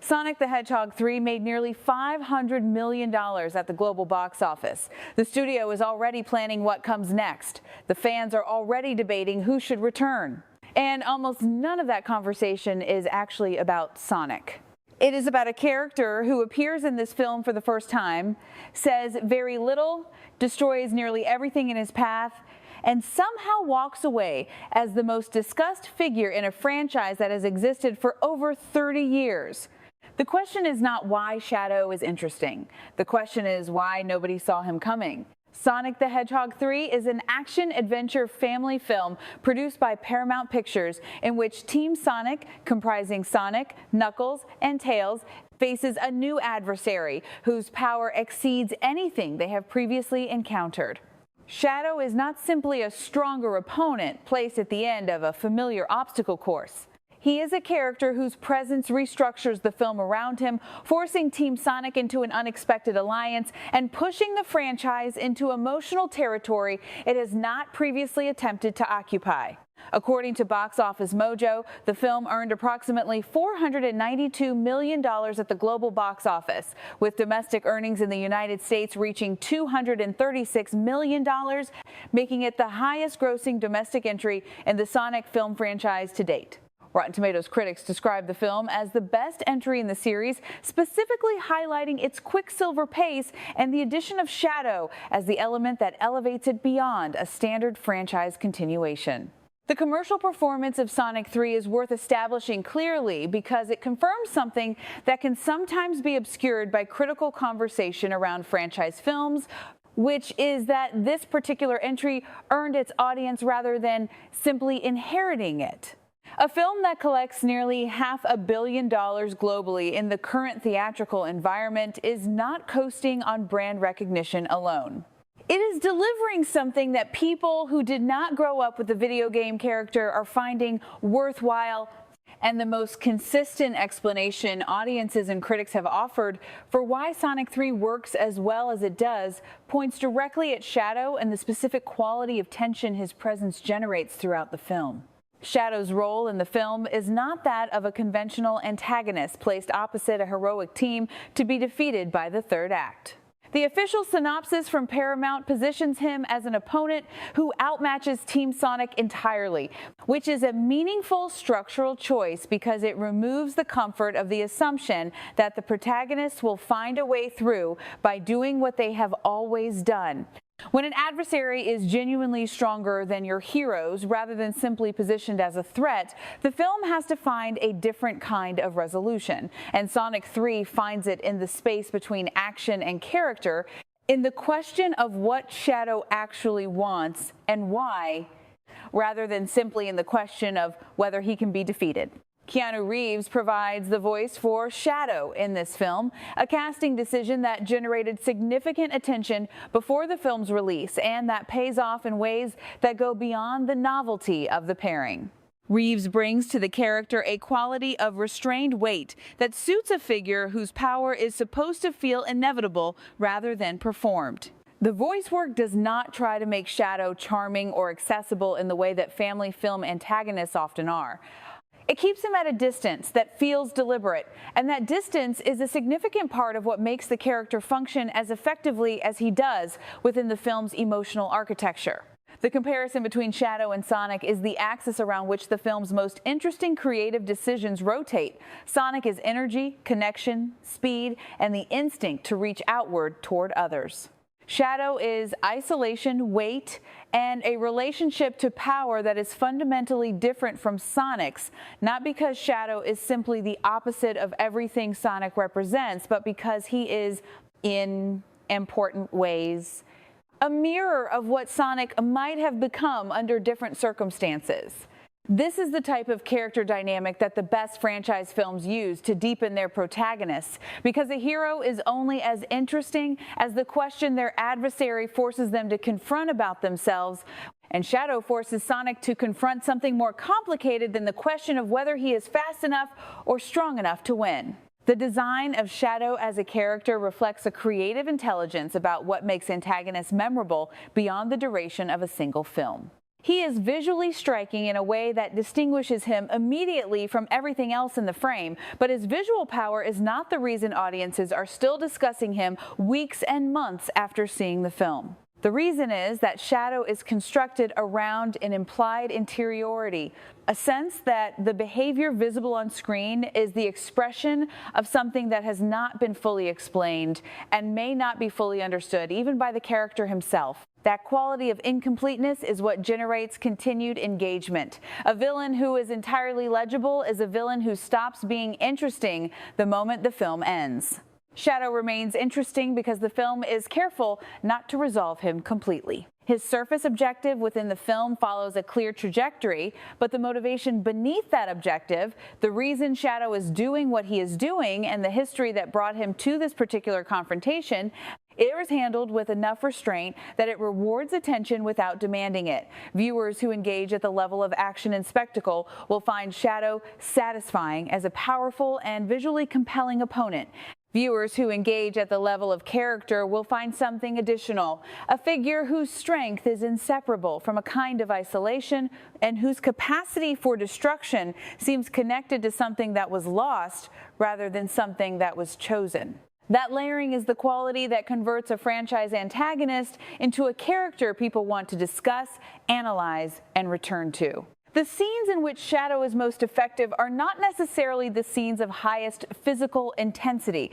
Sonic the Hedgehog 3 made nearly $500 million at the global box office. The studio is already planning what comes next. The fans are already debating who should return. And almost none of that conversation is actually about Sonic. It is about a character who appears in this film for the first time, says very little, destroys nearly everything in his path, and somehow walks away as the most discussed figure in a franchise that has existed for over 30 years. The question is not why Shadow is interesting. The question is why nobody saw him coming. Sonic the Hedgehog 3 is an action-adventure family film produced by Paramount Pictures in which Team Sonic, comprising Sonic, Knuckles, and Tails, faces a new adversary whose power exceeds anything they have previously encountered. Shadow is not simply a stronger opponent placed at the end of a familiar obstacle course. He is a character whose presence restructures the film around him, forcing Team Sonic into an unexpected alliance and pushing the franchise into emotional territory it has not previously attempted to occupy. According to Box Office Mojo, the film earned approximately $492 million at the global box office, with domestic earnings in the United States reaching $236 million, making it the highest-grossing domestic entry in the Sonic film franchise to date. Rotten Tomatoes critics describe the film as the best entry in the series, specifically highlighting its quicksilver pace and the addition of Shadow as the element that elevates it beyond a standard franchise continuation. The commercial performance of Sonic 3 is worth establishing clearly because it confirms something that can sometimes be obscured by critical conversation around franchise films, which is that this particular entry earned its audience rather than simply inheriting it. A film that collects nearly $500 million globally in the current theatrical environment is not coasting on brand recognition alone. It is delivering something that people who did not grow up with the video game character are finding worthwhile, and the most consistent explanation audiences and critics have offered for why Sonic 3 works as well as it does points directly at Shadow and the specific quality of tension his presence generates throughout the film. Shadow's role in the film is not that of a conventional antagonist placed opposite a heroic team to be defeated by the third act. The official synopsis from Paramount positions him as an opponent who outmatches Team Sonic entirely, which is a meaningful structural choice because it removes the comfort of the assumption that the protagonists will find a way through by doing what they have always done. When an adversary is genuinely stronger than your heroes rather than simply positioned as a threat, the film has to find a different kind of resolution, and Sonic 3 finds it in the space between action and character, in the question of what Shadow actually wants and why, rather than simply in the question of whether he can be defeated. Keanu Reeves provides the voice for Shadow in this film, a casting decision that generated significant attention before the film's release and that pays off in ways that go beyond the novelty of the pairing. Reeves brings to the character a quality of restrained weight that suits a figure whose power is supposed to feel inevitable rather than performed. The voice work does not try to make Shadow charming or accessible in the way that family film antagonists often are. It keeps him at a distance that feels deliberate, and that distance is a significant part of what makes the character function as effectively as he does within the film's emotional architecture. The comparison between Shadow and Sonic is the axis around which the film's most interesting creative decisions rotate. Sonic is energy, connection, speed, and the instinct to reach outward toward others. Shadow is isolation, weight, and a relationship to power that is fundamentally different from Sonic's, not because Shadow is simply the opposite of everything Sonic represents, but because he is, in important ways, a mirror of what Sonic might have become under different circumstances. This is the type of character dynamic that the best franchise films use to deepen their protagonists, because a hero is only as interesting as the question their adversary forces them to confront about themselves, and Shadow forces Sonic to confront something more complicated than the question of whether he is fast enough or strong enough to win. The design of Shadow as a character reflects a creative intelligence about what makes antagonists memorable beyond the duration of a single film. He is visually striking in a way that distinguishes him immediately from everything else in the frame, but his visual power is not the reason audiences are still discussing him weeks and months after seeing the film. The reason is that Shadow is constructed around an implied interiority, a sense that the behavior visible on screen is the expression of something that has not been fully explained and may not be fully understood, even by the character himself. That quality of incompleteness is what generates continued engagement. A villain who is entirely legible is a villain who stops being interesting the moment the film ends. Shadow remains interesting because the film is careful not to resolve him completely. His surface objective within the film follows a clear trajectory, but the motivation beneath that objective, the reason Shadow is doing what he is doing, and the history that brought him to this particular confrontation, it is handled with enough restraint that it rewards attention without demanding it. Viewers who engage at the level of action and spectacle will find Shadow satisfying as a powerful and visually compelling opponent. Viewers who engage at the level of character will find something additional, a figure whose strength is inseparable from a kind of isolation and whose capacity for destruction seems connected to something that was lost rather than something that was chosen. That layering is the quality that converts a franchise antagonist into a character people want to discuss, analyze, and return to. The scenes in which Shadow is most effective are not necessarily the scenes of highest physical intensity.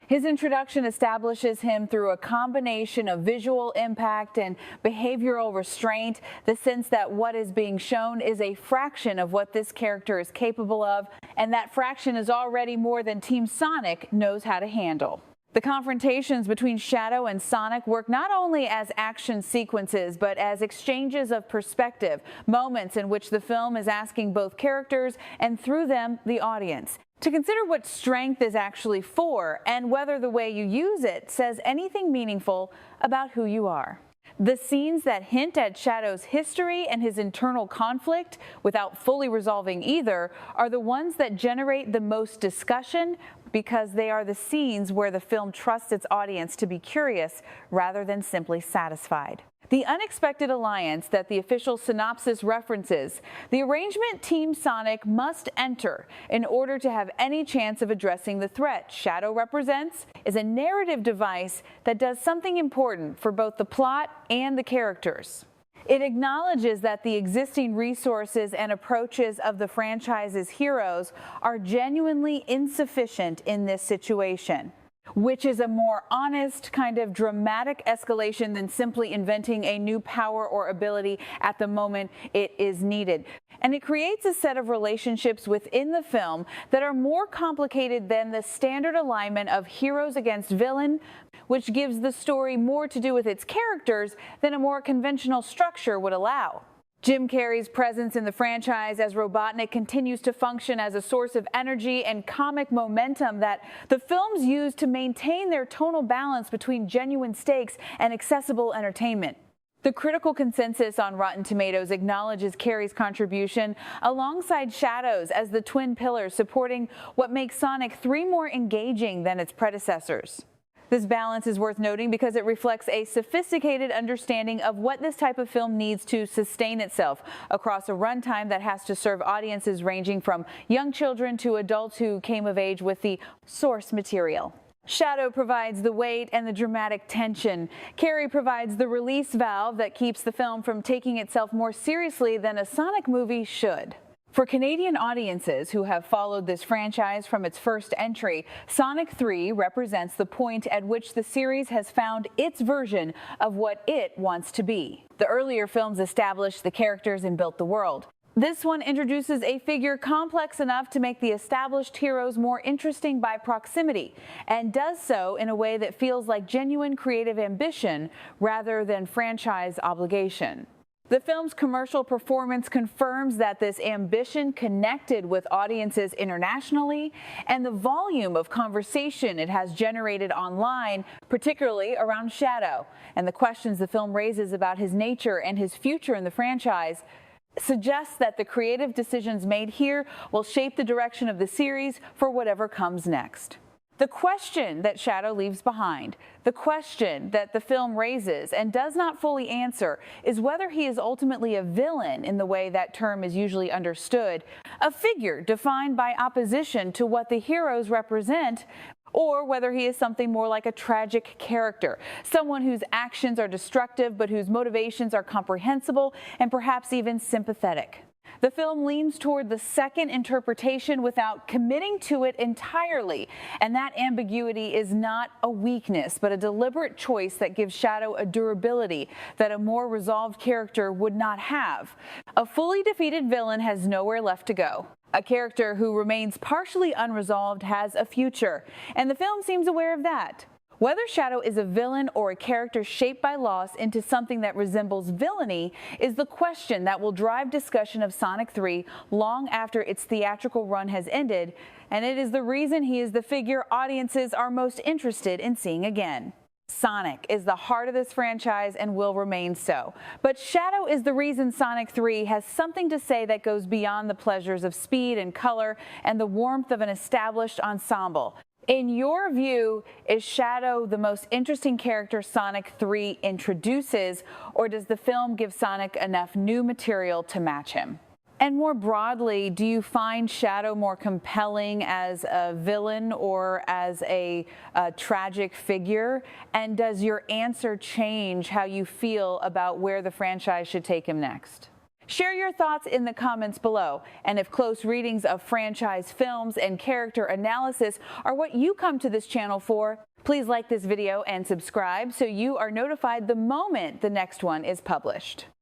His introduction establishes him through a combination of visual impact and behavioral restraint, the sense that what is being shown is a fraction of what this character is capable of, and that fraction is already more than Team Sonic knows how to handle. The confrontations between Shadow and Sonic work not only as action sequences, but as exchanges of perspective, moments in which the film is asking both characters and through them the audience to consider what strength is actually for and whether the way you use it says anything meaningful about who you are. The scenes that hint at Shadow's history and his internal conflict, without fully resolving either, are the ones that generate the most discussion because they are the scenes where the film trusts its audience to be curious rather than simply satisfied. The unexpected alliance that the official synopsis references, the arrangement Team Sonic must enter in order to have any chance of addressing the threat Shadow represents, is a narrative device that does something important for both the plot and the characters. It acknowledges that the existing resources and approaches of the franchise's heroes are genuinely insufficient in this situation, which is a more honest, kind of dramatic escalation than simply inventing a new power or ability at the moment it is needed. And it creates a set of relationships within the film that are more complicated than the standard alignment of heroes against villain, which gives the story more to do with its characters than a more conventional structure would allow. Jim Carrey's presence in the franchise as Robotnik continues to function as a source of energy and comic momentum that the films use to maintain their tonal balance between genuine stakes and accessible entertainment. The critical consensus on Rotten Tomatoes acknowledges Carrey's contribution alongside Shadow's as the twin pillars supporting what makes Sonic 3 more engaging than its predecessors. This balance is worth noting because it reflects a sophisticated understanding of what this type of film needs to sustain itself across a runtime that has to serve audiences ranging from young children to adults who came of age with the source material. Shadow provides the weight and the dramatic tension. Carrey provides the release valve that keeps the film from taking itself more seriously than a Sonic movie should. For Canadian audiences who have followed this franchise from its first entry, Sonic 3 represents the point at which the series has found its version of what it wants to be. The earlier films established the characters and built the world. This one introduces a figure complex enough to make the established heroes more interesting by proximity, and does so in a way that feels like genuine creative ambition rather than franchise obligation. The film's commercial performance confirms that this ambition connected with audiences internationally, and the volume of conversation it has generated online, particularly around Shadow, and the questions the film raises about his nature and his future in the franchise, suggests that the creative decisions made here will shape the direction of the series for whatever comes next. The question that Shadow leaves behind, the question that the film raises and does not fully answer, is whether he is ultimately a villain in the way that term is usually understood, a figure defined by opposition to what the heroes represent, or whether he is something more like a tragic character, someone whose actions are destructive but whose motivations are comprehensible and perhaps even sympathetic. The film leans toward the second interpretation without committing to it entirely, and that ambiguity is not a weakness, but a deliberate choice that gives Shadow a durability that a more resolved character would not have. A fully defeated villain has nowhere left to go. A character who remains partially unresolved has a future, and the film seems aware of that. Whether Shadow is a villain or a character shaped by loss into something that resembles villainy is the question that will drive discussion of Sonic 3 long after its theatrical run has ended, and it is the reason he is the figure audiences are most interested in seeing again. Sonic is the heart of this franchise and will remain so. But Shadow is the reason Sonic 3 has something to say that goes beyond the pleasures of speed and color and the warmth of an established ensemble. In your view, is Shadow the most interesting character Sonic 3 introduces, or does the film give Sonic enough new material to match him? And more broadly, do you find Shadow more compelling as a villain or as a tragic figure? And does your answer change how you feel about where the franchise should take him next? Share your thoughts in the comments below, and if close readings of franchise films and character analysis are what you come to this channel for, please like this video and subscribe so you are notified the moment the next one is published.